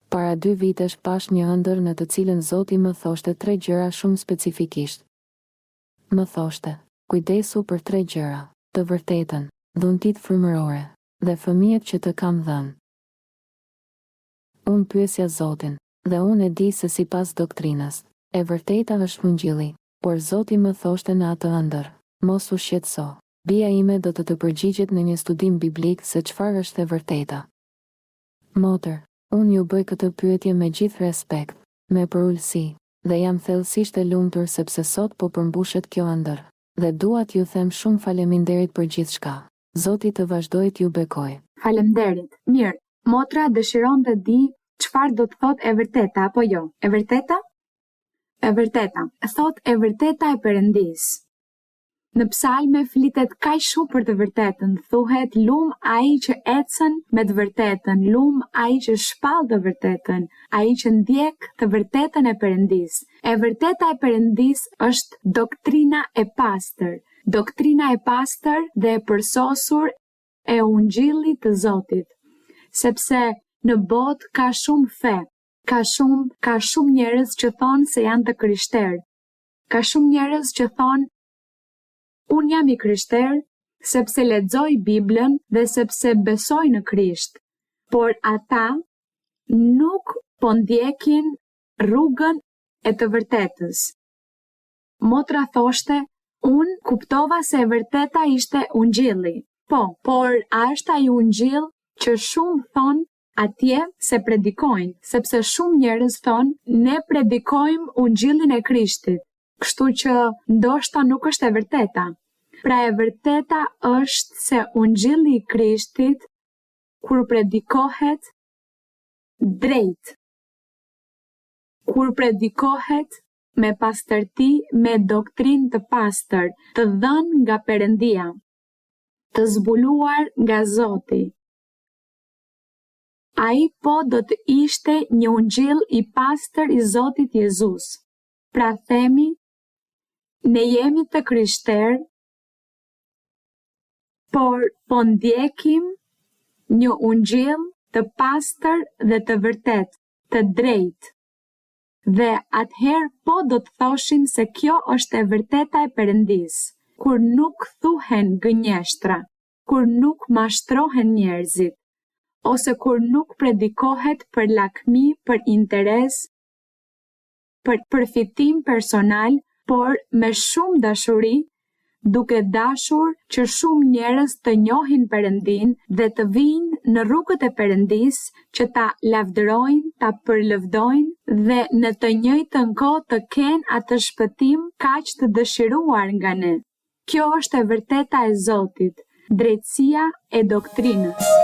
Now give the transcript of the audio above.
Para 2 vitesh pash një ëndër në të cilën Zoti më thoshte 3 gjëra shumë specifikisht. Më thoshte, kujdesu për 3 gjëra, të vërtetën, dhuntit frymërore, dhe fëmijët që të kam dhënë. Unë pyesja Zotin, dhe unë e di se sipas doktrinës, e vërteta është Ungjilli, por Zoti më thoshte në atë ëndër, mos u shqetëso, bija ime do të përgjigjet në një studim biblik se çfarë është e vërteta. Motër, unë ju bëj këtë pyetje me gjithë respekt, me përulësi, dhe jam thellësisht e lumtur sepse sot po përmbushet kjo ëndër, dhe dua t'ju them shumë faleminderit për gjithçka. Zoti të vazhdojë t'ju bekojë. Faleminderit. Mirë, motra dëshiron të di çfarë do të thotë e vërteta apo jo. E vërteta? E vërteta. Thot e vërteta e Perëndis. Në psalme flitet kaq shumë për të vërtetën, thuhet lum ai që ecën me të vërtetën, lum ai që shpall të vërtetën, ai që ndjek të vërtetën e Perëndis. E vërteta e Perëndis është doktrina e pastër, doktrina e pastër dhe e përsosur e Ungjillit të Zotit. Sepse në botë ka shumë fe, ka shumë njerëz që thonë se janë të krishterë. Ka shumë njerëz që thonë unë jam i krishter sepse lexoj Biblën dhe sepse besoj në Krisht, por ata nuk po ndjekin rrugën e të vërtetës. Motra thoshte, unë kuptova se e vërteta ishte Ungjilli. Po, por a është ai Ungjill që shumë thonë atje se predikojnë, sepse shumë njerëz thonë ne predikojmë Ungjillin e Krishtit. Kështu që ndoshta nuk është e vërteta. Pra e vërteta është se Ungjilli i Krishtit kur predikohet drejt, kur predikohet me pastërti, me doktrinë të pastër, të dhënë nga Perëndia, të zbuluar nga Zoti. Ai po do të ishte një Ungjill i pastër i Zotit Jezus. Pra themi, ne jemi të krishterë, por po ndjekim një Ungjill të pastër dhe të vërtet, të drejtë. Dhe atëherë po do të thoshim se kjo është e vërteta e Perëndis, kur nuk thuhen gënjeshtra, kur nuk mashtrohen njerëzit, ose kur nuk predikohet për lakmi, për interes, për përfitim personal, por me shumë dashuri, duke dashur që shumë njerëz të njohin Perëndin dhe të vinë në rrugët e Perëndis që ta lavdërojnë, ta përlëvdojnë dhe në të njëjtën kohë të kenë atë shpëtim kaq të dëshiruar nga ne. Kjo është e vërteta e Zotit, drejtësia e doktrinës.